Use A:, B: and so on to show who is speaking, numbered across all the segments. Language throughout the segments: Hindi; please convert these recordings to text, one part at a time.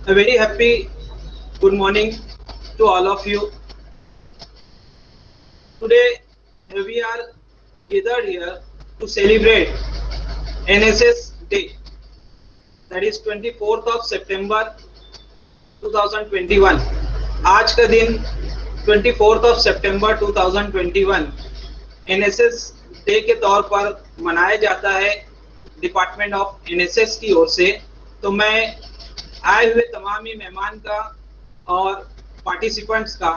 A: A very happy good morning to all of you. Today we are gathered here to celebrate NSS Day, that is 24th of September 2021. आज का दिन 24th of September 2021 NSS day के तौर पर मनाया जाता है डिपार्टमेंट ऑफ NSS की ओर से। तो मैं आए हुए तमाम ही मेहमान का और पार्टिसिपेंट्स का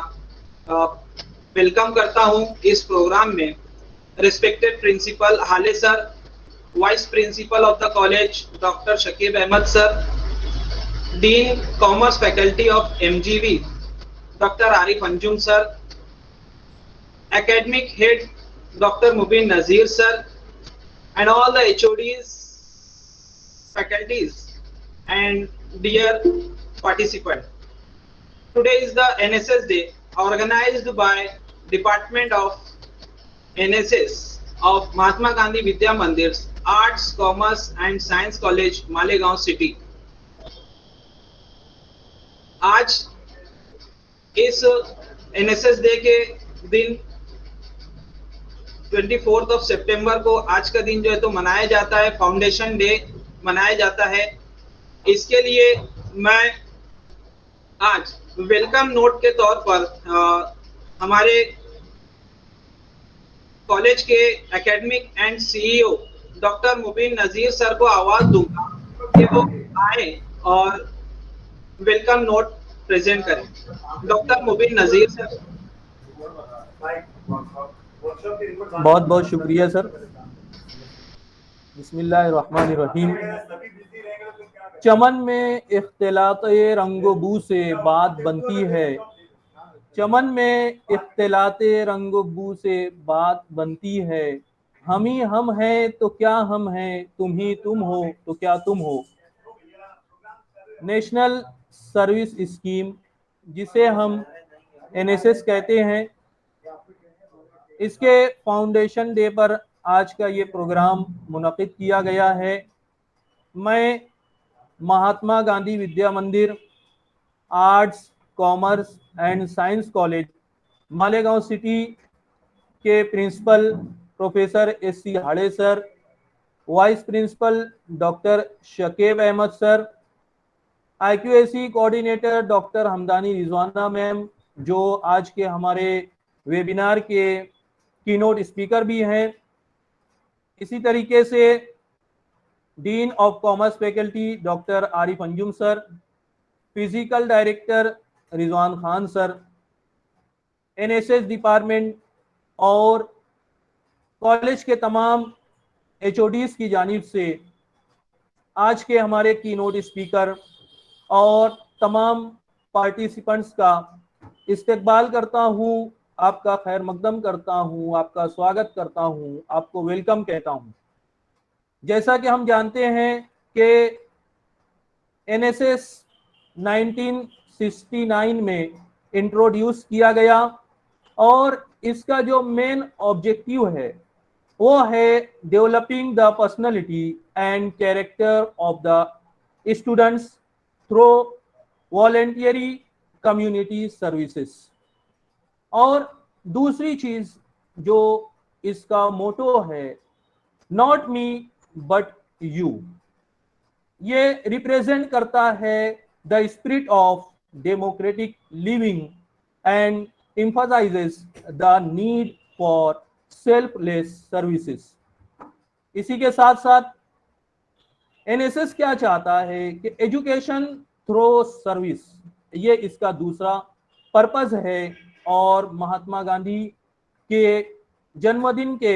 A: वेलकम करता हूं इस प्रोग्राम में। Respected principal Hale sir, vice principal of the college doctor Shakib Ahmed sir, dean commerce faculty of MGV doctor Arif Anjum sir, academic head Dr. Mubin Nazir sir, and all the HODs, faculties, and dear participant. Today is the NSS Day organized by Department of NSS of Mahatma Gandhi Vidya Mandir, Arts, Commerce and Science College, Malegaon City. आज इस NSS Day के दिन 24th ऑफ सितंबर को आज का दिन जो है तो मनाया जाता है, फाउंडेशन डे मनाया जाता है। इसके लिए मैं आज वेलकम नोट के तौर पर हमारे कॉलेज के academic and CEO doctor Mubeen Nazir sir को आवाज दूंगा कि वो आए और वेलकम नोट प्रेजेंट करें। Doctor Mubeen Nazir sir.
B: बहुत बहुत शुक्रिया सर। बिस्मिल्लाहिर्रहमानिर्रहीम। चमन में इख्तिलात रंगो बू से बात बनती है, चमन में इख्तिलात रंगो बू से बात बनती है। हम ही हम हैं तो क्या हम हैं, तुम ही तुम हो तो क्या तुम हो। नेशनल सर्विस स्कीम जिसे हम NSS कहते हैं, इसके फाउंडेशन डे पर आज का ये प्रोग्राम मुनक़िद किया गया है। मैं महात्मा Gandhi Vidya Mandir, arts, commerce and science college, Malegaon city के principal professor SC Hade sir, vice principal doctor Shakib Ahmed sir, IQAC coordinator doctor Hamdani Rizwana ma'am, जो आज के हमारे वेबिनार के कीनोट स्पीकर भी हैं। इसी तरीके से dean of commerce faculty doctor Arif Anjum sir, physical director Rizwan Khan sir, NSS department और कॉलेज के तमाम HODs की जानिब से आज के हमारे कीनोट स्पीकर और तमाम पार्टिसिपेंट्स का इस्तकबाल करता हूँ, आपका खैर मकदम करता हूँ, आपका स्वागत करता हूँ, आपको वेलकम कहता हूँ। जैसा कि हम जानते हैं कि NSS 1969 में इंट्रोड्यूस किया गया और इसका जो मेन ऑब्जेक्टिव है वो है developing the personality and character of the students through voluntary community services. और दूसरी चीज जो इसका मोटो है, नॉट मी बट यू, ये रिप्रेजेंट करता है the spirit of democratic living and emphasizes the need for selfless services। इसी के साथ साथ NSS क्या चाहता है कि एजुकेशन थ्रू सर्विस, ये इसका दूसरा पर्पस है। और महात्मा गांधी के जन्मदिन के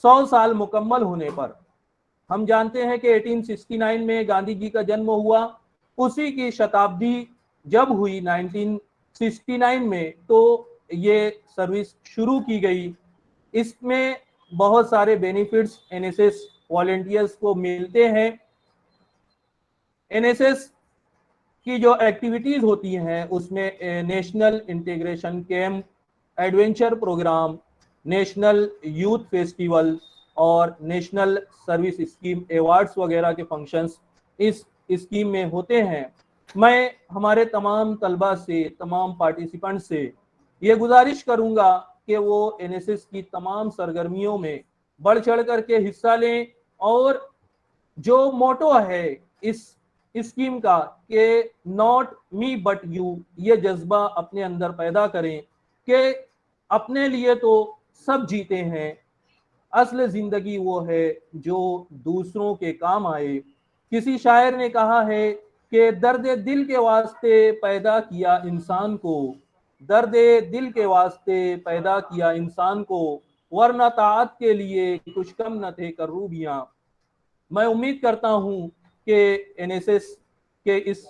B: 100 साल मुकम्मल होने पर, हम जानते हैं कि 1869 में गांधी जी का जन्म हुआ, उसी की शताब्दी जब हुई 1969 में, तो ये सर्विस शुरू की गई। इसमें बहुत सारे बेनिफिट्स NSS वॉलेंटियर्स को मिलते हैं। NSS की जो एक्टिविटीज होती हैं उसमें national integration camp, adventure programme, national youth festival और नेशनल सर्विस स्कीम अवार्ड्स वगैरह के फंक्शंस इस स्कीम में होते हैं। मैं हमारे तमाम तलबा से, तमाम पार्टिसिपेंट से ये गुजारिश करूंगा कि वो एनएसएस की तमाम सरगर्मियों में बढ़ चढ़ करके हिस्सा लें और जो मोटो है इस स्कीम का कि नॉट मी बट यू, ये जज्बा अपने अंदर पैदा करें कि अपने लिए तो सब जीते हैं, असल जिंदगी वो है जो दूसरों के काम आए। किसी शायर ने कहा है कि दर्द दिल के वास्ते पैदा किया इंसान को, दर्द दिल के वास्ते पैदा किया इंसान को, वरना ताअत के लिए कुछ कम न थे करूबियां। मैं उम्मीद करता हूं कि एनएसएस के इस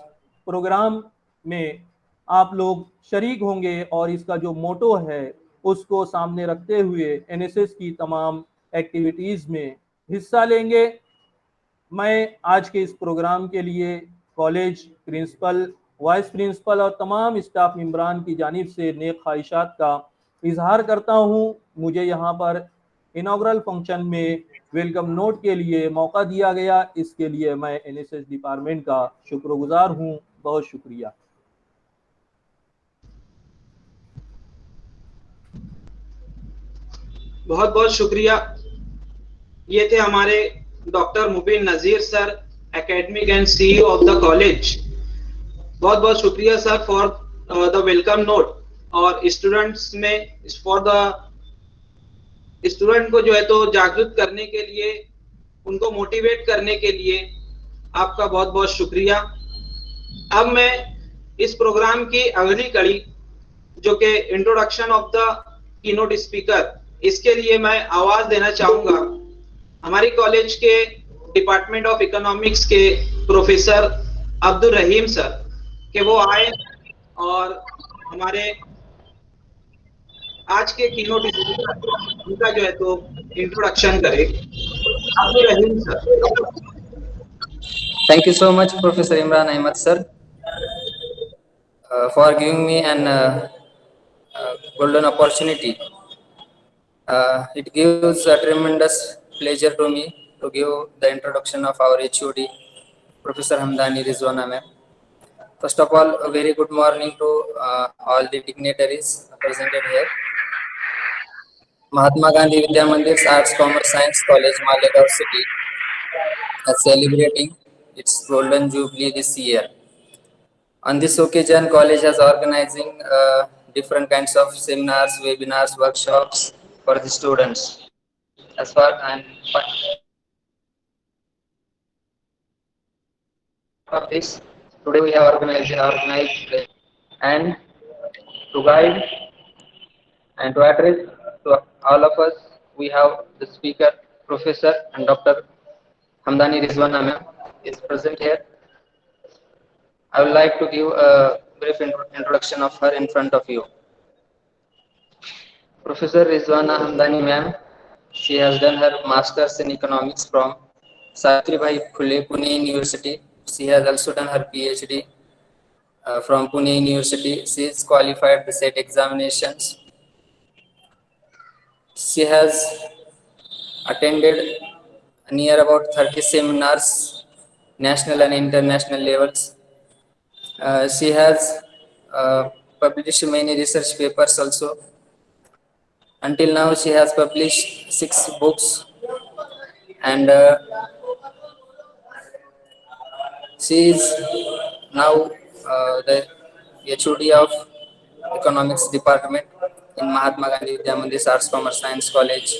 B: प्रोग्राम में आप लोग शरीक होंगे और इसका जो मोटो है उसको सामने रखते हुए एनएसएस की तमाम एक्टिविटीज में हिस्सा लेंगे। मैं आज के इस प्रोग्राम के लिए कॉलेज प्रिंसिपल, वाइस प्रिंसिपल और तमाम स्टाफ मेंबरान की जानिब से नेक ख्वाहिशात का इजहार करता हूं। मुझे यहाँ पर इनॉग्रल फंक्शन में वेलकम नोट के लिए मौका दिया गया, इसके लिए मैं एनएसएस डिपार्टमेंट का शुक्रगुजार हूं। बहुत शुक्रिया।
A: बहुत बहुत शुक्रिया। ये थे हमारे doctor Mubeen Nazir sir, academic and CEO of the college. बहुत बहुत शुक्रिया sir for the welcome note. और स्टूडेंट्स में फॉर द स्टूडेंट को जो है तो जागरूक करने के लिए, उनको मोटिवेट करने के लिए आपका बहुत बहुत शुक्रिया। अब मैं इस प्रोग्राम की अगली कड़ी जो कि introduction of the keynote speaker, इसके लिए मैं आवाज देना चाहूंगा हमारी कॉलेज के डिपार्टमेंट ऑफ इकोनॉमिक्स के प्रोफेसर अब्दुल रहीम सर कि वो आए और हमारे आज के कीनोट स्पीकर उनका जो है तो इंट्रोडक्शन करे। अब्दुल रहीम sir.
C: Thank you so much, Professor Imran Ahmed sir, for giving me an golden opportunity. It gives a tremendous pleasure to me to give the introduction of our HOD, Professor Hamdani Rizwana ma'am. First of all, a very good morning to all the dignitaries presented here. Mahatma Gandhi Vidya Mandir Arts, Commerce, Science College, Malegaon City is celebrating its golden jubilee this year. On this occasion, college is organizing different kinds of seminars, webinars, workshops for the students. As far and of this, today we have organized and to guide and to address to all of us, we have the speaker, Professor and Dr. Hamdani Rizwana ma'am is present here. I would like to give a brief introduction of her in front of you. Professor Rizwana Hamdani ma'am, she has done her Masters in Economics from Savitribai Phule Pune University. She has also done her PhD from Pune University. She is qualified the SET examinations. She has attended near about 30 seminars, national and international levels. She has published many research papers also. Until now, she has published 6 books, and she is now the HOD of Economics Department in Mahatma Gandhi Vidya Mandir Arts, Commerce, Science College,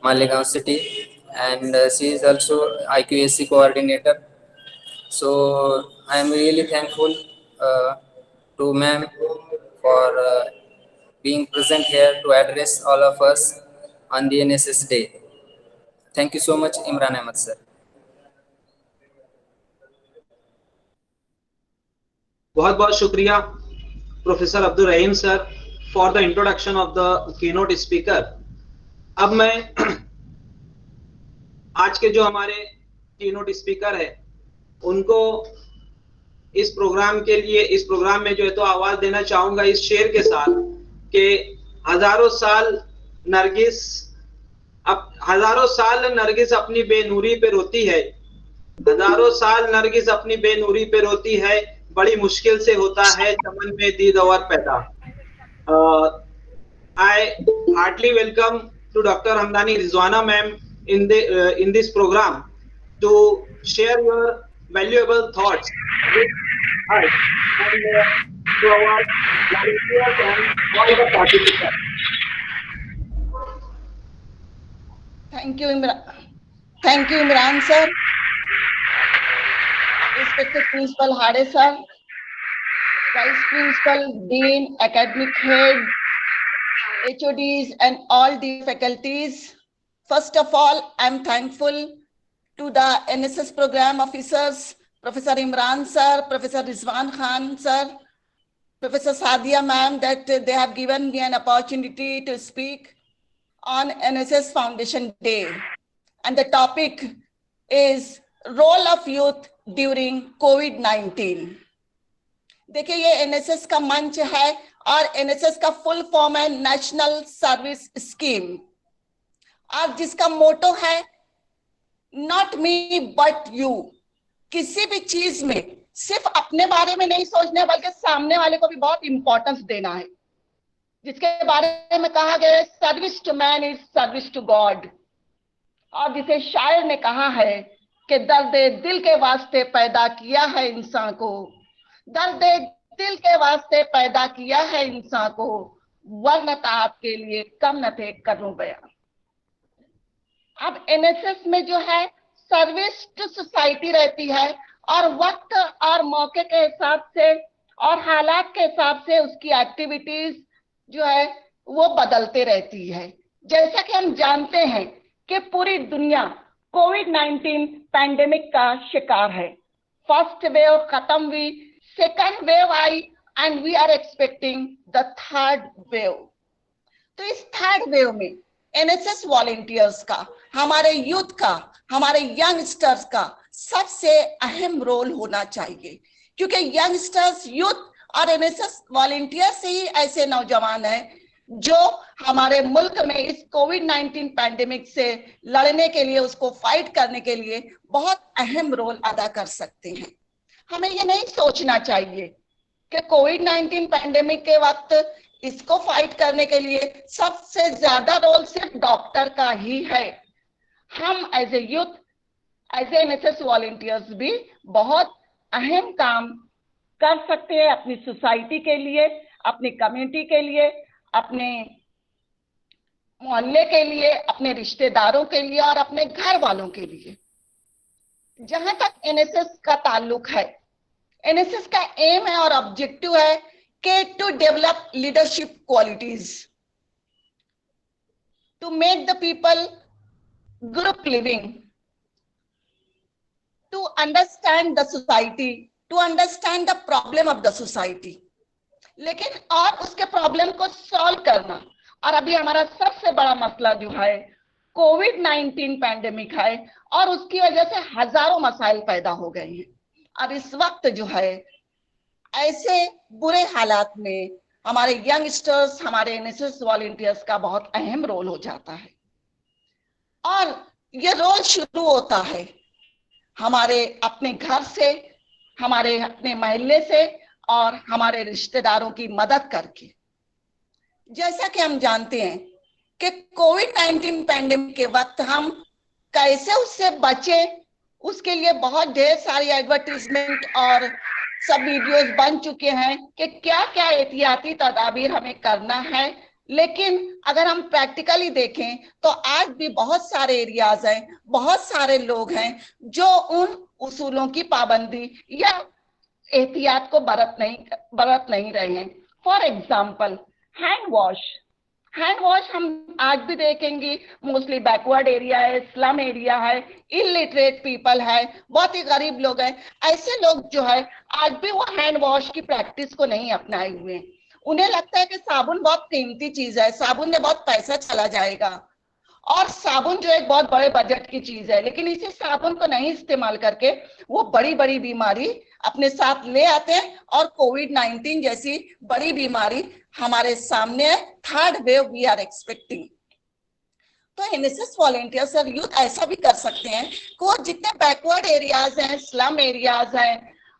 C: Malegaon City, and she is also IQAC coordinator. So I am really thankful to ma'am for being present here to address all of us on the NSS Day. Thank you so much, Imran Ahmed sir.
A: बहुत बहुत शुक्रिया professor Abdul Rahim sir for the introduction of the keynote speaker. अब मैं आज के जो हमारे कीनोट स्पीकर है उनको इस प्रोग्राम के लिए, इस प्रोग्राम में जो है तो आवाज देना चाहूंगा इस शेर के साथ कि हजारों साल नरगिस अपनी बेनूरी पे रोती है, हजारों साल नरगिस अपनी बेनूरी पे रोती है, बड़ी मुश्किल से होता है चमन में दीद और पैदा। I heartily welcome to Dr. Hamdani Rizwana ma'am in this program to share your valuable thoughts with us and to our volunteers and all the participants.
D: Thank you, Imran sir. Respected Principal Hade sir, Vice Principal, Dean, Academic Head, HODs and all the faculties. First of all, I'm thankful to the NSS program officers, Professor Imran sir, Professor Rizwan Khan sir, Professor Sadia ma'am, that they have given me an opportunity to speak on NSS Foundation Day. And the topic is role of youth during COVID-19. देखिए ये एनएसएस का मंच है और एनएसएस का फुल फॉर्म है नेशनल सर्विस स्कीम, और जिसका मोटो है नॉट मी बट यू। किसी भी चीज में सिर्फ अपने बारे में नहीं सोचना है बल्कि सामने वाले को भी बहुत इंपॉर्टेंस देना है, जिसके बारे में कहा गया है service to man is service to God. और जिसे शायर ने कहा है कि दर्द दिल के वास्ते पैदा किया है इंसान को, दर्द दिल के वास्ते पैदा किया है इंसान को, वरना आपके लिए कम न थे करूं बयान। अब एनएसएस में जो है सर्विस टू सोसाइटी रहती है और वक्त और मौके के हिसाब से और हालात के हिसाब से उसकी एक्टिविटीज जो है वो बदलते रहती है। जैसा कि हम जानते हैं कि पूरी दुनिया कोविड-19 पैंडेमिक का शिकार है। फर्स्ट वेव खत्म हुई, सेकंड वेव आई and we are expecting the third wave. तो इस थर्ड वेव में एनएसएस वॉलंटियर्स का, हमारे यूथ का, हमारे यंगस्टर्स का सबसे अहम रोल होना चाहिए, क्योंकि यंगस्टर्स, यूथ और एनएसएस वॉलंटियर से ही ऐसे नौजवान हैं जो हमारे मुल्क में इस कोविड-19 पैंडेमिक से लड़ने के लिए, उसको फाइट करने के लिए बहुत अहम रोल अदा कर सकते हैं। हमें ये नहीं सोचना चाहिए कि कोविड-19 पैंडेमिक के वक्त इसको फाइट करने के लिए सबसे ज्यादा रोल सिर्फ डॉक्टर का ही है। हम as a youth, as a NSS volunteers भी बहुत अहम काम कर सकते हैं अपनी सोसाइटी के लिए, अपनी कम्युनिटी के लिए, अपने मोहल्ले के लिए, अपने रिश्तेदारों के लिए और अपने घर वालों के लिए। जहां तक एनएसएस का ताल्लुक है, एनएसएस का एम है और ऑब्जेक्टिव है कि to develop leadership qualities, to make the people group living, to understand the society, to understand the problem of the society, लेकिन और उसके प्रॉब्लम को सॉल्व करना। और अभी हमारा सबसे बड़ा मसला जो है कोविड-19 पैंडेमिक है और उसकी वजह से हजारों मसाइल पैदा हो गए हैं। और इस वक्त जो है ऐसे बुरे हालात में हमारे यंगस्टर्स, हमारे एनएसएस वॉलंटियर्स का बहुत अहम रोल हो जाता है। और ये रोल शुरू होता है हमारे अपने घर से, हमारे अपने मोहल्ले से और हमारे रिश्तेदारों की मदद करके। जैसा कि हम जानते हैं कि कोविड-19 पैंडेमिक के वक्त हम कैसे उससे बचे, उसके लिए बहुत ढेर सारी एडवर्टीजमेंट और सब वीडियोस बन चुके हैं कि क्या क्या एहतियाती तदाबीर हमें करना है। लेकिन अगर हम प्रैक्टिकली देखें तो आज भी बहुत सारे एरियाज हैं, बहुत सारे लोग हैं जो उन उसूलों की पाबंदी या एहतियात को बरत नहीं रहे हैं। फॉर एग्जाम्पल हैंड वॉश हम आज भी देखेंगे मोस्टली बैकवर्ड एरिया है, स्लम एरिया है, इलिटरेट पीपल है, बहुत ही गरीब लोग हैं। ऐसे लोग जो है आज भी वो हैंड वॉश की प्रैक्टिस को नहीं अपनाए हुए हैं। उन्हें लगता है कि साबुन बहुत कीमती चीज है, साबुन में बहुत पैसा चला जाएगा और साबुन जो एक बहुत बड़े बजट की चीज है, लेकिन इसी साबुन को नहीं इस्तेमाल करके वो बड़ी बड़ी बीमारी अपने साथ ले आते हैं और कोविड-19 जैसी बड़ी बीमारी हमारे सामने है। Third wave we are expecting. तो एनएसएस वॉलंटियर्स और यूथ ऐसा भी कर सकते हैं कि वो जितने बैकवर्ड एरियाज हैं, स्लम एरियाज हैं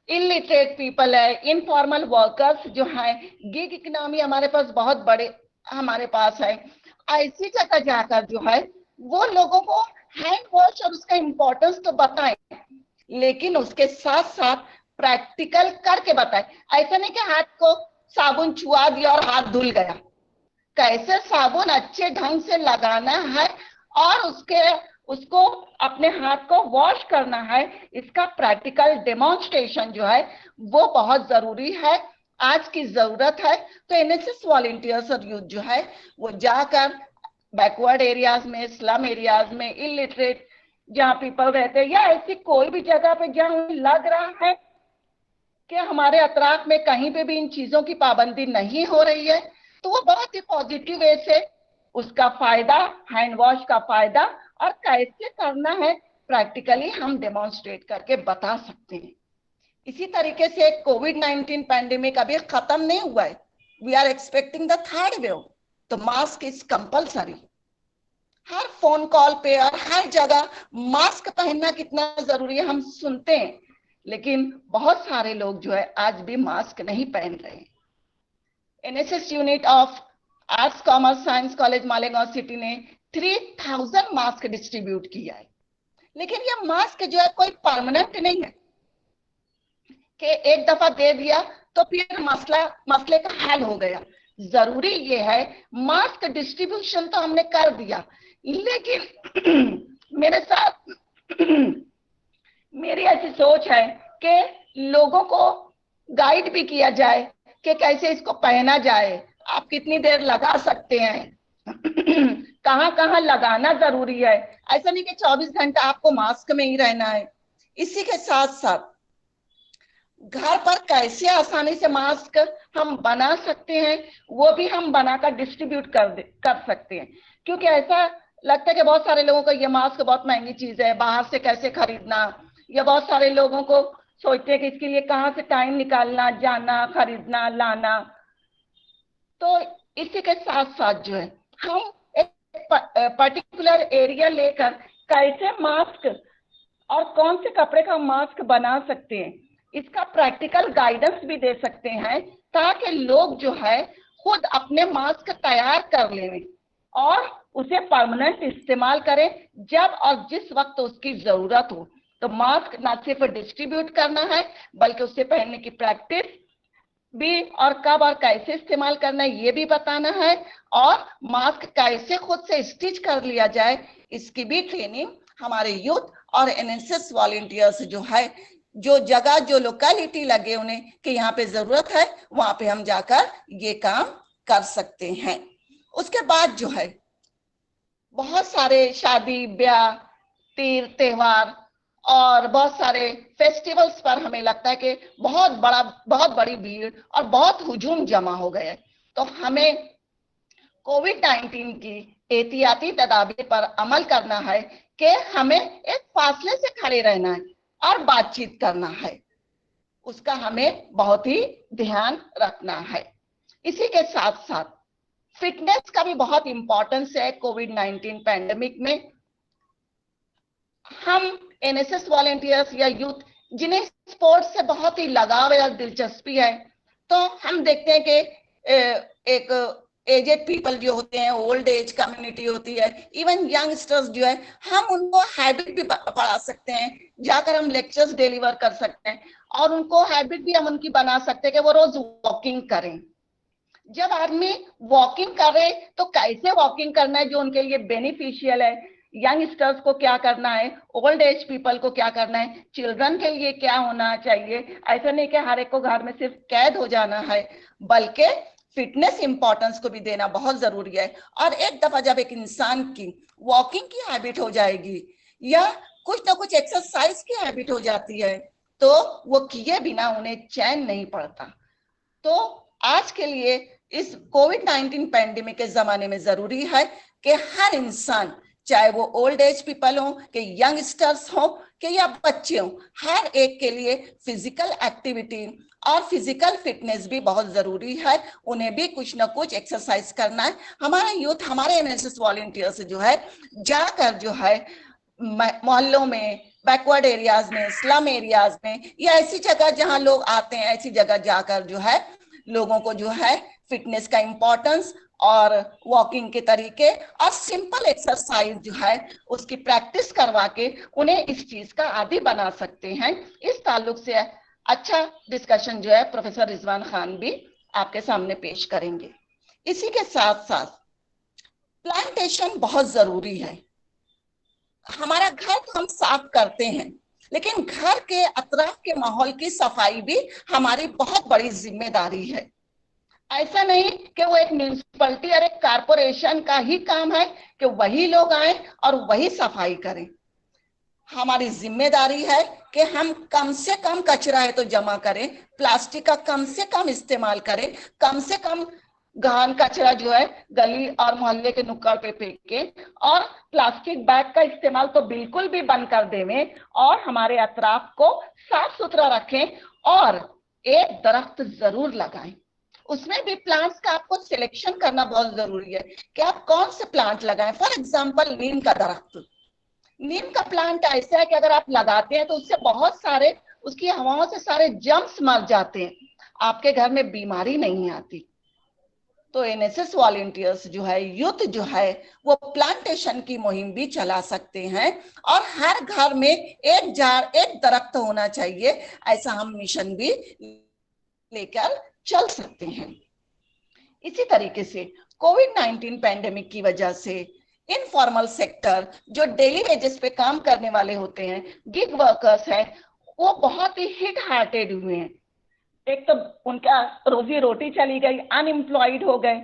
D: इलिटरेट पीपल है, इनफॉर्मल वर्कर्स जो है, गिग इकोनॉमी हमारे पास बहुत बड़े हमारे पास है, ऐसी जगह जाकर जो है वो लोगों को हैंड वॉश और उसका इम्पोर्टेंस तो बताएं, लेकिन उसके साथ साथ प्रैक्टिकल करके बताएं। ऐसा नहीं कि हाथ को साबुन छुआ दिया और हाथ धुल गया, कैसे साबुन अच्छे ढंग से लगाना है और उसको अपने हाथ को वॉश करना है, इसका प्रैक्टिकल डेमोन्स्ट्रेशन जो है वो बहुत जरूरी है, आज की जरूरत है। तो एनएसएस वॉलंटियर्स और यूथ जो है वो जाकर बैकवर्ड एरियाज में, स्लम एरियाज में, इलिटरेट जहाँ पीपल रहते हैं, या ऐसी कोई भी जगह पे जहाँ लग रहा है कि हमारे अतराफ में कहीं पे भी इन चीजों की पाबंदी नहीं हो रही है, तो वो बहुत ही पॉजिटिव वे से उसका फायदा, हैंड वॉश का फायदा और कैसे करना है प्रैक्टिकली हम डेमोन्स्ट्रेट करके बता सकते हैं। इसी तरीके से कोविड-19 पैंडेमिक अभी खत्म नहीं हुआ है, we are expecting the third wave, तो मास्क इज कंपल्सरी। हर फोन कॉल पे और हर जगह मास्क पहनना कितना जरूरी है हम सुनते हैं, लेकिन बहुत सारे लोग जो है आज भी मास्क नहीं पहन रहे हैं। NSS unit of arts commerce science college Malegaon city ने 3000 मास्क डिस्ट्रीब्यूट किया है, लेकिन ये मास्क जो है कोई परमानेंट नहीं है कि एक दफा दे दिया तो फिर मसले का हल हो गया। जरूरी ये है, मास्क डिस्ट्रीब्यूशन तो हमने कर दिया, लेकिन मेरे साथ मेरी ऐसी सोच है कि लोगों को गाइड भी किया जाए कि कैसे इसको पहना जाए, आप कितनी देर लगा सकते हैं, कहाँ कहाँ लगाना जरूरी है, ऐसा नहीं कि 24 घंटा आपको मास्क में ही रहना है। इसी के साथ साथ घर पर कैसे आसानी से मास्क हम बना सकते हैं, वो भी हम बनाकर डिस्ट्रीब्यूट कर सकते हैं, क्योंकि ऐसा लगता है कि बहुत सारे लोगों को ये मास्क बहुत महंगी चीज है, बाहर से कैसे खरीदना, या बहुत सारे लोगों को सोचते हैं कि इसके लिए कहाँ से टाइम निकालना, जाना, खरीदना, लाना। तो इसी के साथ साथ जो है हम एक पर्टिकुलर एरिया लेकर कैसे मास्क और कौन से कपड़े का मास्क बना सकते हैं, इसका प्रैक्टिकल गाइडेंस भी दे सकते हैं, ताकि लोग जो है खुद अपने मास्क तैयार कर लें और उसे परमानेंट इस्तेमाल करें जब और जिस वक्त उसकी जरूरत हो। तो मास्क ना सिर्फ डिस्ट्रीब्यूट करना है, बल्कि उसे पहनने की प्रैक्टिस भी और कब और कैसे इस्तेमाल करना है ये भी बताना है, और मास्क कैसे खुद से स्टिच कर लिया जाए इसकी भी ट्रेनिंग हमारे यूथ और एनएसएस वॉलंटियर्स जो है, जो जगह जो लोकेलिटी लगे उन्हें कि यहाँ पे जरूरत है, वहां पे हम जाकर ये काम कर सकते हैं। उसके बाद जो है बहुत सारे शादी ब्याह, तीज त्योहार और बहुत सारे फेस्टिवल्स पर हमें लगता है कि बहुत बड़ी भीड़ और बहुत हुजूम जमा हो गए, तो हमें कोविड-19 की एहतियाती तदाबीर पर अमल करना है कि हमें एक फासले से खड़े रहना है और बातचीत करना है, उसका हमें बहुत ही ध्यान रखना है। इसी के साथ साथ फिटनेस का भी बहुत इंपॉर्टेंस है कोविड-19 पैंडेमिक में। हम एनएसएस वॉलंटियर्स या यूथ जिन्हें स्पोर्ट्स से बहुत ही लगाव या दिलचस्पी है, तो हम देखते हैं कि एक एजेड पीपल जो होते हैं, ओल्ड एज कम्युनिटी होती है, इवन यंगस्टर्स जो है, हम उनको हैबिट भी पढ़ा सकते हैं, जाकर हम लेक्चर्स डिलीवर कर सकते हैं और उनको हैबिट भी हम उनकी बना सकते हैं कि वो रोज वॉकिंग करें। जब आदमी वॉकिंग करे तो कैसे वॉकिंग करना है जो उनके लिए बेनिफिशियल है, यंगस्टर्स को क्या करना है, ओल्ड एज पीपल को क्या करना है, चिल्ड्रन के लिए क्या होना चाहिए। ऐसा नहीं कि हर एक को घर में सिर्फ कैद हो जाना है, बल्कि फिटनेस इंपॉर्टेंस को भी देना बहुत जरूरी है। और एक दफा जब एक इंसान की वॉकिंग की हैबिट हो जाएगी या कुछ ना कुछ एक्सरसाइज की हैबिट हो जाती है, तो वो किए बिना उन्हें चैन नहीं पड़ता। तो आज के लिए इस कोविड-19 पैंडेमिक के जमाने में जरूरी है कि हर इंसान, चाहे वो ओल्ड एज पीपल हो कि यंगस्टर्स हो कि या बच्चे हो, हर एक के लिए फिजिकल एक्टिविटी और फिजिकल फिटनेस भी बहुत जरूरी है। उन्हें भी कुछ ना कुछ एक्सरसाइज करना है। हमारे यूथ, हमारे एनएसएस वॉलंटियर्स जो है जाकर जो है मोहल्लों में, बैकवर्ड एरियाज में, स्लम एरियाज में, या ऐसी जगह जहां लोग आते हैं, ऐसी जगह जाकर जो है लोगों को जो है फिटनेस का इम्पोर्टेंस और वॉकिंग के तरीके और सिंपल एक्सरसाइज जो है उसकी प्रैक्टिस करवा के उन्हें इस चीज का आदी बना सकते हैं। इस ताल्लुक से अच्छा डिस्कशन जो है प्रोफेसर रिजवान खान भी आपके सामने पेश करेंगे। इसी के साथ साथ प्लांटेशन बहुत जरूरी है। हमारा घर तो हम साफ करते हैं, लेकिन घर के अतराफ के माहौल की सफाई भी हमारी बहुत बड़ी जिम्मेदारी है। ऐसा नहीं कि वो एक म्यूनिसिपैलिटी और एक कारपोरेशन का ही काम है कि वही लोग आए और वही सफाई करें। हमारी जिम्मेदारी है कि हम कम से कम कचरा है तो जमा करें, प्लास्टिक का कम से कम इस्तेमाल करें, कम से कम गहन कचरा जो है गली और मोहल्ले के नुक्कड़ पे फेंके, और प्लास्टिक बैग का इस्तेमाल तो बिल्कुल भी बंद कर देवें और हमारे अतराफ को साफ सुथरा रखें और एक दरख्त जरूर लगाएं। उसमें भी प्लांट्स का आपको सिलेक्शन करना बहुत जरूरी है कि आप कौन से प्लांट लगाएं। फॉर एग्जांपल नीम का दरख्त, नीम का प्लांट ऐसा है कि अगर आप लगाते हैं तो उससे बहुत सारे, उसकी हवाओं से सारे जर्म्स मर जाते हैं, आपके घर में बीमारी नहीं आती। तो एनएसएस वॉलंटियर्स जो है, यूथ जो है, वो प्लांटेशन की मुहिम भी चला सकते हैं और हर घर में एक दरख्त होना चाहिए, ऐसा हम मिशन भी लेकर चल सकते हैं। इसी तरीके से कोविड-19 पैंडेमिक की वजह से इनफॉर्मल सेक्टर जो डेली वेजेस पे काम करने वाले होते हैं, गिग वर्कर्स हैं, वो बहुत ही हिट हार्टेड हुए हैं। एक तो उनका रोजी रोटी चली गई, अनएम्प्लॉयड हो गए,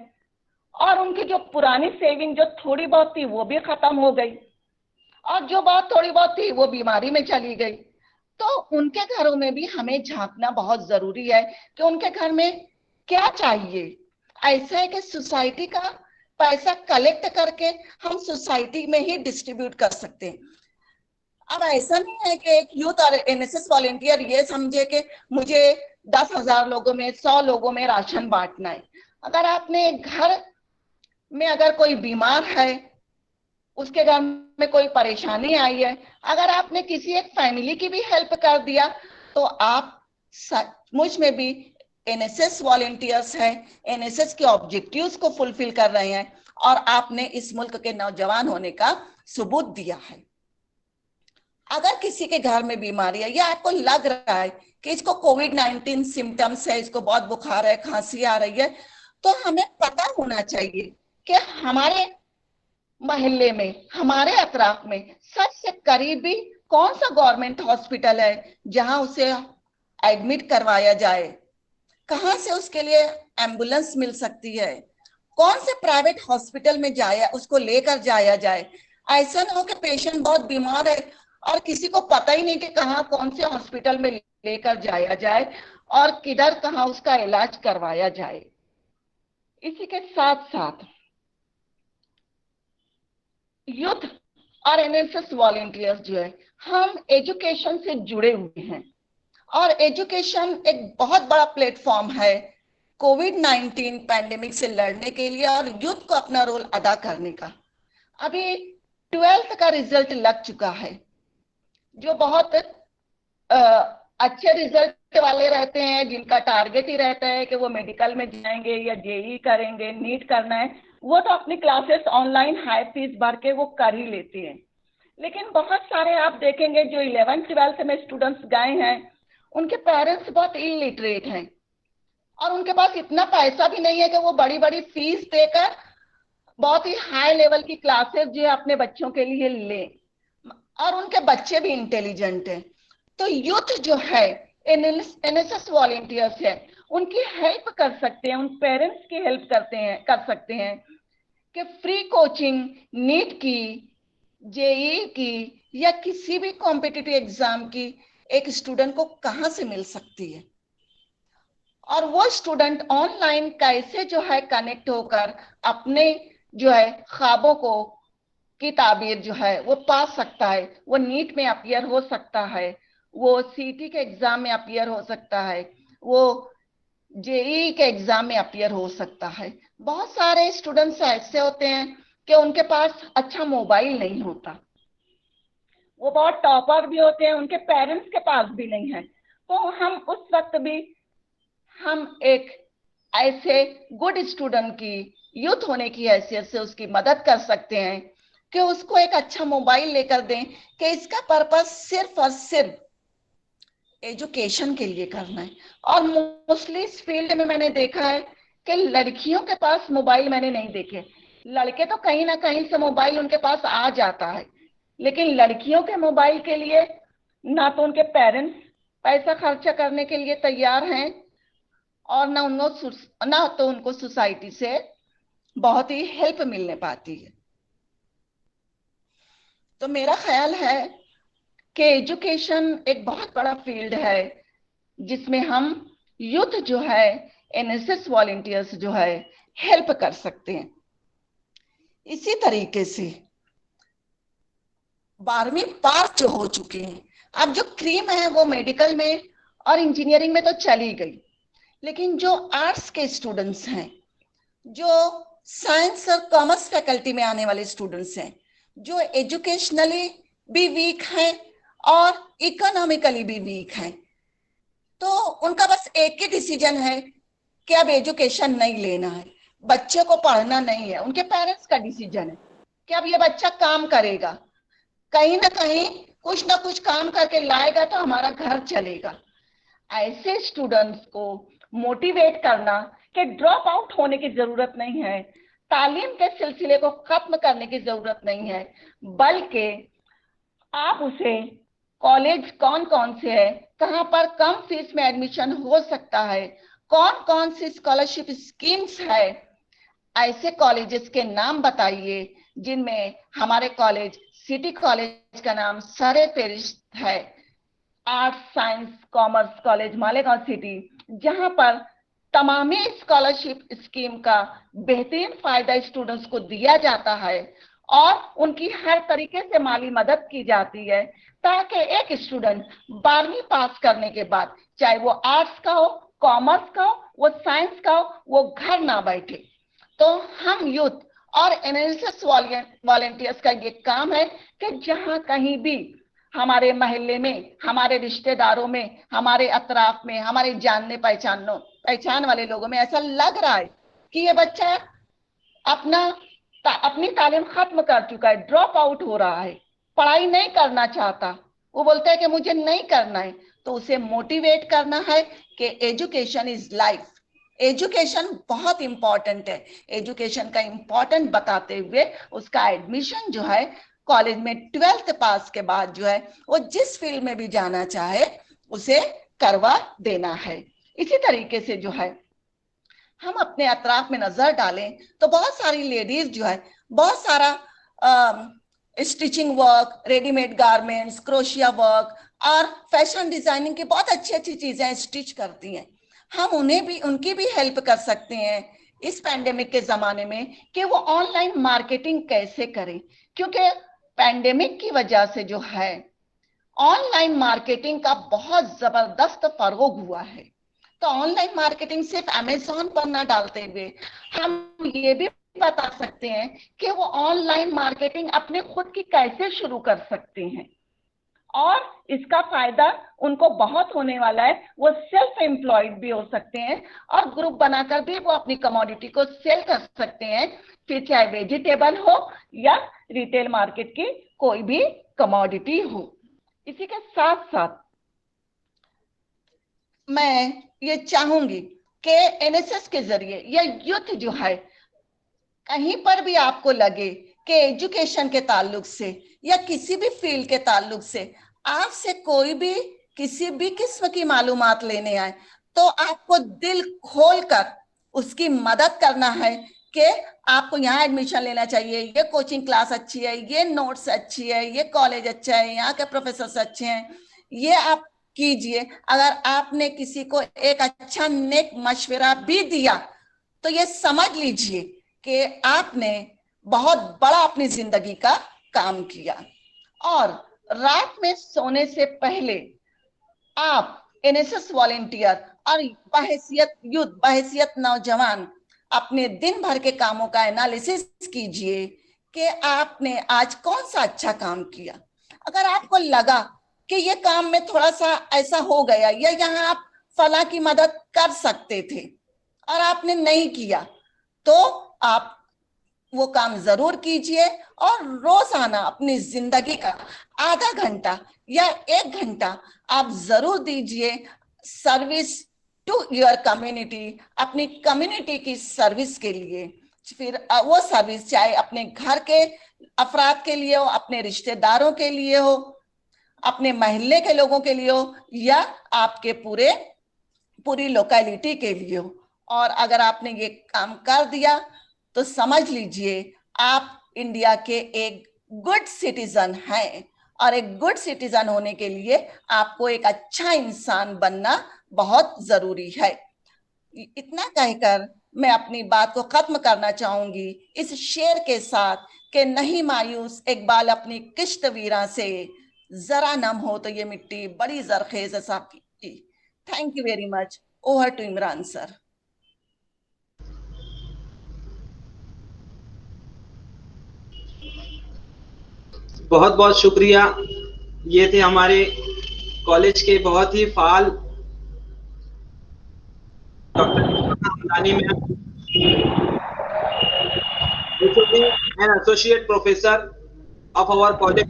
D: और उनकी जो पुरानी सेविंग जो थोड़ी बहुत थी वो भी खत्म हो गई, और जो बात थोड़ी बहुत थी वो बीमारी में चली गई। तो उनके घरों में भी हमें झांकना बहुत जरूरी है कि उनके घर में क्या चाहिए। ऐसा है कि सोसाइटी का पैसा कलेक्ट करके हम सोसाइटी में ही डिस्ट्रीब्यूट कर सकते हैं। अब ऐसा नहीं है कि एक यूथ और एनएसएस वॉलंटियर ये समझे कि मुझे 10,000 लोगों में, 100 लोगों में राशन बांटना है। अगर आपने घर में अगर कोई बीमार है, उसके घर में कोई परेशानी आई है, अगर आपने किसी एक फैमिली की भी हेल्प कर दिया, तो आप मुझ में भी एनएसएस वॉलंटियर्स हैं, एनएसएस के ऑब्जेक्टिव्स को फुलफिल कर रहे हैं और आपने इस मुल्क के नौजवान होने का सबूत दिया है। अगर किसी के घर में बीमारी है या आपको लग रहा है कि इसको कोविड-19 सिम्टम्स है, इसको बहुत बुखार है, खांसी आ रही है, तो हमें पता होना चाहिए कि हमारे मोहल्ले में, हमारे अतराफ में सबसे करीबी कौन सा गवर्नमेंट हॉस्पिटल है जहां उसे एडमिट करवाया जाए, कहां से उसके लिए एम्बुलेंस मिल सकती है, कौन से प्राइवेट हॉस्पिटल में जाया उसको लेकर जाया जाए। ऐसा ना हो कि पेशेंट बहुत बीमार है और किसी को पता ही नहीं कि कहाँ कौन से हॉस्पिटल में लेकर जाया जाए और किधर कहाँ उसका इलाज करवाया जाए। इसी के साथ साथ यूथ और एनएसएस वॉलंटियर्स जो है, हम एजुकेशन से जुड़े हुए हैं और एजुकेशन एक बहुत बड़ा प्लेटफॉर्म है कोविड-19 पैंडेमिक से लड़ने के लिए और यूथ को अपना रोल अदा करने का। अभी 12th का रिजल्ट लग चुका है। जो बहुत अच्छे रिजल्ट वाले रहते हैं, जिनका टारगेट ही रहता है कि वो मेडिकल में जाएंगे या जेई करेंगे, नीट करना है, वो तो अपनी क्लासेस ऑनलाइन हाई फीस भर के वो कर ही लेते हैं। लेकिन बहुत सारे आप देखेंगे जो 11th 12th में स्टूडेंट्स गए हैं, उनके पेरेंट्स बहुत इलिटरेट हैं और उनके पास इतना पैसा भी नहीं है कि वो बड़ी बड़ी फीस देकर बहुत ही हाई लेवल की क्लासेस जो है अपने बच्चों के लिए लें, और उनके बच्चे भी इंटेलिजेंट हैं। तो यूथ जो है, एनएसएस वॉलंटियर्स है, उनकी हेल्प कर सकते हैं, उन पेरेंट्स की हेल्प कर सकते हैं कि फ्री कोचिंग नीट की, जेई की या किसी भी कॉम्पिटिटिव एग्जाम की एक स्टूडेंट को कहां से मिल सकती है, और वो स्टूडेंट ऑनलाइन कैसे जो है कनेक्ट होकर अपने जो है ख्वाबों को की ताबीर जो है वो पा सकता है। वो नीट में अपीयर हो सकता है, वो सीटी के एग्जाम में अपीयर हो सकता है, वो जेई के एग्जाम में अपीयर हो सकता है। बहुत सारे स्टूडेंट्स ऐसे होते हैं कि उनके पास अच्छा मोबाइल नहीं होता, वो बहुत टॉपर भी होते हैं, उनके पेरेंट्स के पास भी नहीं है, तो हम उस वक्त भी हम एक ऐसे गुड स्टूडेंट की, यूथ होने की हैसियत से उसकी मदद कर सकते हैं कि उसको एक अच्छा मोबाइल लेकर दें, कि इसका पर्पस सिर्फ और सिर्फ एजुकेशन के लिए करना है। और मोस्टली इस फील्ड में मैंने देखा है कि लड़कियों के पास मोबाइल मैंने नहीं देखे। लड़के तो कहीं ना कहीं से मोबाइल उनके पास आ जाता है, लेकिन लड़कियों के मोबाइल के लिए ना तो उनके पेरेंट्स पैसा खर्चा करने के लिए तैयार हैं, और ना तो उनको सोसाइटी से बहुत ही हेल्प मिलने पाती है। तो मेरा ख्याल है कि एजुकेशन एक बहुत बड़ा फील्ड है जिसमें हम यूथ जो है, एनएसएस वॉलंटियर्स जो है, हेल्प कर सकते हैं। इसी तरीके से 12वीं पास जो हो चुके हैं, अब जो क्रीम है वो मेडिकल में और इंजीनियरिंग में तो चली गई, लेकिन जो आर्ट्स के स्टूडेंट्स हैं, जो साइंस और कॉमर्स फैकल्टी में आने वाले स्टूडेंट्स हैं, जो एजुकेशनली भी वीक हैं और इकोनॉमिकली भी वीक हैं, तो उनका बस एक ही डिसीजन है कि अब एजुकेशन नहीं लेना है, बच्चे को पढ़ना नहीं है। उनके पेरेंट्स का डिसीजन है कि अब ये बच्चा काम करेगा, कहीं ना कहीं कुछ ना कुछ काम करके लाएगा तो हमारा घर चलेगा। ऐसे स्टूडेंट्स को मोटिवेट करना कि ड्रॉप आउट होने की जरूरत नहीं है, तालीम के सिलसिले को खत्म करने की जरूरत नहीं है, बल्कि आप उसे कॉलेज कौन कौन से है, कहां पर कम फीस में एडमिशन हो सकता है, कौन कौन सी स्कॉलरशिप स्कीम्स है, ऐसे कॉलेजेस के नाम बताइए जिनमें हमारे कॉलेज, सिटी कॉलेज का नाम सरे फेरिस्त है, arts science commerce college Malegaon city, जहां पर तमामी स्कॉलरशिप स्कीम का बेहतरीन फायदा स्टूडेंट्स को दिया जाता है और उनकी हर तरीके से माली मदद की जाती है, ताकि एक स्टूडेंट 12वीं पास करने के बाद, चाहे वो आर्ट्स का हो, कॉमर्स का हो, वो साइंस का हो, वो घर ना बैठे। तो हम यूथ और एनएसएस वॉलंटियर्स का ये काम है कि जहां कहीं भी हमारे मोहल्ले में, हमारे रिश्तेदारों में, हमारे अतराफ में, हमारे जानने पहचान वाले लोगों में ऐसा लग रहा है कि ये बच्चा अपनी तालीम खत्म कर चुका है, ड्रॉप आउट हो रहा है, पढ़ाई नहीं करना चाहता, वो बोलता है कि मुझे नहीं करना है, तो उसे मोटिवेट करना है कि एजुकेशन इज लाइफ, एजुकेशन बहुत इंपॉर्टेंट है। एजुकेशन का इंपॉर्टेंट बताते हुए उसका एडमिशन जो है कॉलेज में 12th पास के बाद जो है वो जिस फील्ड में भी जाना चाहे उसे करवा देना है। इसी तरीके से जो है हम अपने अतराफ में नजर डालें तो बहुत सारी लेडीज जो है बहुत सारा stitching work, readymade garments, crochet work और फैशन डिजाइनिंग की बहुत अच्छी अच्छी चीजें स्टिच करती हैं। हम उनकी भी हेल्प कर सकते हैं इस पैंडेमिक के जमाने में कि वो ऑनलाइन मार्केटिंग कैसे करें, क्योंकि पैंडेमिक की वजह से जो है ऑनलाइन मार्केटिंग का बहुत जबरदस्त फरोग हुआ है। तो ऑनलाइन मार्केटिंग सिर्फ अमेज़न पर ना डालते हुए हम ये भी बता सकते हैं कि वो ऑनलाइन मार्केटिंग अपने खुद की कैसे शुरू कर सकते हैं, और इसका फायदा उनको बहुत होने वाला है। वो सेल्फ एम्प्लॉयड भी हो सकते हैं और ग्रुप बनाकर भी वो अपनी कमोडिटी को सेल कर सकते हैं, फिर चाहे वेजिटेबल हो या रिटेल मार्केट की कोई भी कमोडिटी हो। इसी के साथ साथ मैं ये चाहूंगी कि एनएसएस के जरिए या यूथ जो है, कहीं पर भी आपको लगे कि एजुकेशन के ताल्लुक से या किसी भी फील्ड के ताल्लुक से आपसे कोई भी किसी भी किस्म की मालूमात लेने आए, तो आपको दिल खोलकर उसकी मदद करना है कि आपको यहाँ एडमिशन लेना चाहिए, ये कोचिंग क्लास अच्छी है, ये नोट्स अच्छी है, ये कॉलेज अच्छा है, यहाँ के प्रोफेसर अच्छे हैं, ये आप कीजिए। अगर आपने किसी को एक अच्छा नेक मशवरा भी दिया तो ये समझ लीजिए कि आपने बहुत बड़ा अपनी जिंदगी का काम किया। और रात में सोने से पहले आप एनएसएस वॉलंटियर और बहैसियत यूथ, बहैसियत नौजवान अपने दिन भर के कामों का एनालिसिस कीजिए कि आपने आज कौन सा अच्छा काम किया। अगर आपको लगा कि ये काम में थोड़ा सा ऐसा हो गया या यहाँ आप फला की मदद कर सकते थे और आपने नहीं किया, तो आप वो काम जरूर कीजिए और रोजाना अपनी जिंदगी का आधा घंटा या 1 घंटा आप जरूर दीजिए सर्विस टू योर कम्युनिटी, अपनी कम्युनिटी की सर्विस के लिए। फिर वो सर्विस चाहे अपने घर के अफराद के लिए हो, अपने रिश्तेदारों के लिए हो, अपने मोहल्ले के लोगों के लिए हो, या आपके पूरी लोकेलिटी के लिए हो। और अगर आपने ये काम कर दिया तो समझ लीजिए आप इंडिया के एक गुड सिटीजन हैं, और एक गुड सिटीजन होने के लिए आपको एक अच्छा इंसान बनना बहुत जरूरी है। इतना कहकर मैं अपनी बात को खत्म करना चाहूंगी इस शेर के साथ कि नहीं मायूस इकबाल अपनी किश्त वीरा से, जरा नम हो तो ये मिट्टी बड़ी जरखेज साकी। Thank you very much. Over to Imran sir.
A: बहुत बहुत शुक्रिया। ये थे हमारे कॉलेज के बहुत ही फाल doctor Hamdani ma'am, an associate professor of our college.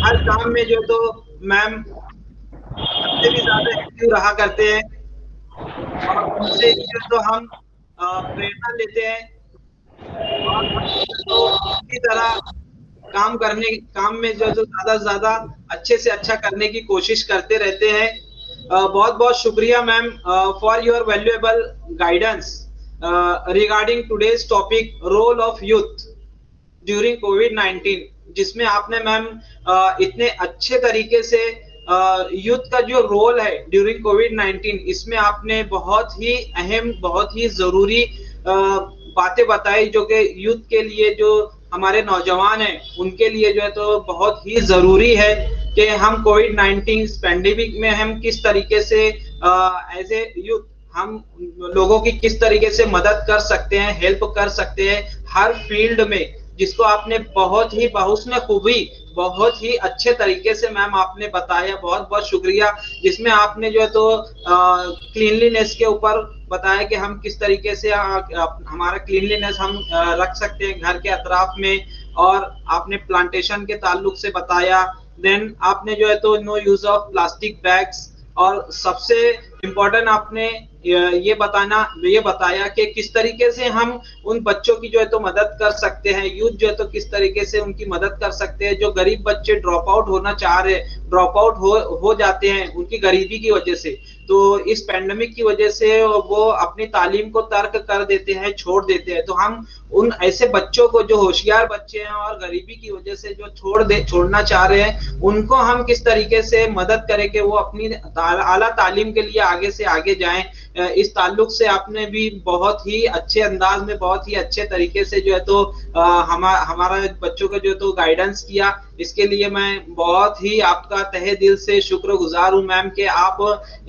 A: हर काम में जो तो मैम सबसे भी ज्यादा एक्टिव रहा करते हैं और उनसे जो तो हम प्रेरणा लेते हैं और तो इसी तरह काम में जो ज्यादा से ज्यादा अच्छे से अच्छा करने की कोशिश करते रहते हैं। बहुत बहुत शुक्रिया ma'am for your valuable guidance regarding today's topic role of youth during कोविड-19, जिसमें आपने मैम इतने अच्छे तरीके से यूथ का जो रोल है ड्यूरिंग कोविड-19, इसमें आपने बहुत ही अहम, बहुत ही जरूरी बातें बताई जो कि यूथ के लिए, जो हमारे नौजवान हैं उनके लिए जो है तो बहुत ही जरूरी है कि हम कोविड-19 पैंडेमिक में हम किस तरीके से एज ए यूथ हम लोगों की किस तरीके से मदद कर सकते हैं, हेल्प कर सकते हैं हर फील्ड में, जिसको आपने बहुत ही बहुस्न खूबी, बहुत ही अच्छे तरीके से मैम आपने बताया। बहुत बहुत शुक्रिया। जिसमें आपने जो है तो क्लीनलीनेस के ऊपर बताया कि हम किस तरीके से हमारा क्लीनलीनेस हम रख सकते हैं घर के अतराफ में, और आपने प्लांटेशन के ताल्लुक से बताया। देन आपने जो है तो no use of plastic bags, और सबसे इम्पोर्टेंट आपने ये बताया कि किस तरीके से हम उन बच्चों की जो है तो मदद कर सकते हैं, यूथ जो है तो किस तरीके से उनकी मदद कर सकते हैं, जो गरीब बच्चे ड्रॉप आउट होना चाह रहे, ड्रॉप आउट हो जाते हैं उनकी गरीबी की वजह से। तो इस पैंडेमिक की वजह से वो अपनी तालीम को तर्क कर देते हैं, छोड़ देते हैं। तो हम उन ऐसे बच्चों को, जो होशियार बच्चे हैं और गरीबी की वजह से जो छोड़ना चाह रहे हैं, उनको हम किस तरीके से मदद करें कि वो अपनी आला तालीम के लिए आगे से आगे जाएं। इस ताल्लुक से आपने भी बहुत ही अच्छे अंदाज में, बहुत ही अच्छे तरीके से जो है तो हमारा बच्चों को जो तो गाइडेंस किया। इसके लिए मैं बहुत ही आपका तहे दिल से शुक्रगुजार हूं मैम कि आप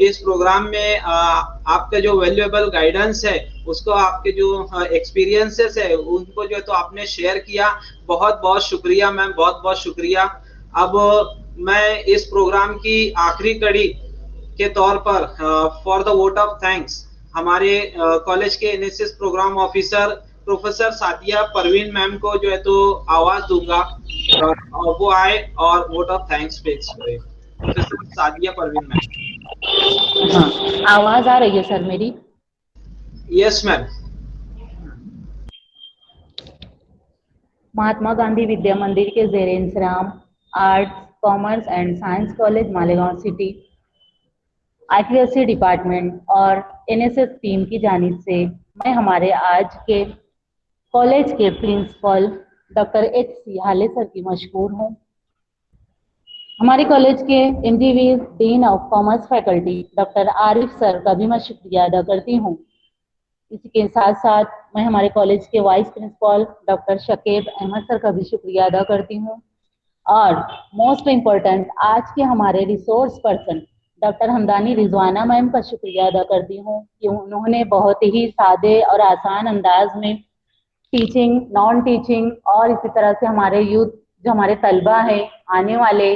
A: इस प्रोग्राम में आपका जो वैल्यूएबल गाइडेंस है, उसको आपके जो एक्सपीरियंसेस है उनको जो है तो आपने शेयर किया। बहुत बहुत शुक्रिया मैम, बहुत बहुत शुक्रिया। अब मैं इस प्रोग्राम की आखिरी कड़ी के तौर पर for the vote of thanks हमारे कॉलेज के NSS programme officer professor Sadia Parveen ma'am को जो है तो आवाज दूंगा, वो आए और वोट ऑफ थैंक्स पेश करें। Professor Sadia Parveen ma'am.
E: हाँ, आवाज आ रही है सर मेरी?
A: Yes ma'am.
E: महात्मा गांधी विद्या मंदिर के ज़ेर इंतजाम arts, commerce and science college Malegaon city, archaeology department और एनएसएस टीम की जानिब से मैं हमारे आज के कॉलेज के प्रिंसिपल डॉक्टर एच.सी. हाले सर की मशहूर हूँ। हमारे कॉलेज के MDV dean of commerce faculty doctor Arif sir का भी मैं शुक्रिया अदा करती हूँ। इसी के साथ साथ मैं हमारे कॉलेज के vice principal doctor Shakib Ahmed sir का भी शुक्रिया अदा करती हूँ। और मोस्ट इम्पोर्टेंट आज के हमारे resource person doctor Hamdani Rizwana ma'am का शुक्रिया अदा करती हूँ कि उन्होंने बहुत ही सादे और आसान अंदाज में टीचिंग, नॉन टीचिंग और इसी तरह से हमारे यूथ जो हमारे तलबा हैं, आने वाले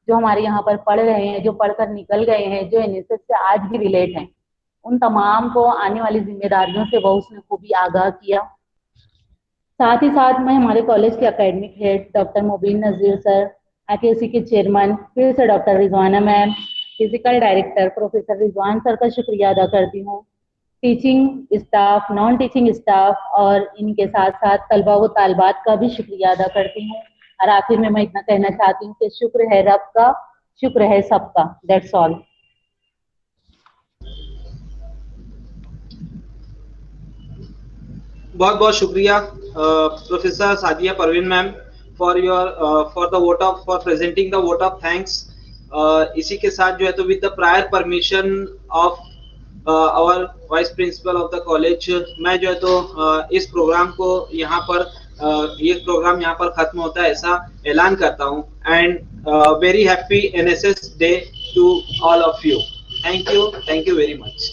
E: जो हमारे यहाँ पर पढ़ रहे हैं, जो पढ़कर निकल गए हैं, जो एनएसएस से आज भी रिलेट हैं, उन तमाम को आने वाली जिम्मेदारियों से बहुत उसने खूबी आगाह किया। साथ ही साथ मैं हमारे कॉलेज के एकेडमिक हेड डॉक्टर मुबीन नज़ीर सर, आईपीएससी के चेयरमैन फिर से doctor Rizwana ma'am, physical director professor Rizwan sir का शुक्रिया अदा करती हूँ, teaching staff, non teaching staff और इनके साथ साथ तलबा व तालबात का भी शुक्रिया अदा करती हूँ। और आखिर में मैं इतना कहना चाहती हूँ कि शुक्र है रब का, शुक्र है सबका। That's all.
A: बहुत बहुत शुक्रिया professor Sadia Parveen ma'am for presenting the vote of thanks. इसी के साथ जो है तो with the prior permission of our vice principal of the college, मैं जो है तो इस प्रोग्राम को यहाँ पर ये प्रोग्राम यहाँ पर खत्म होता है ऐसा ऐलान करता हूँ। And very happy NSS day to all of you. Thank you very much.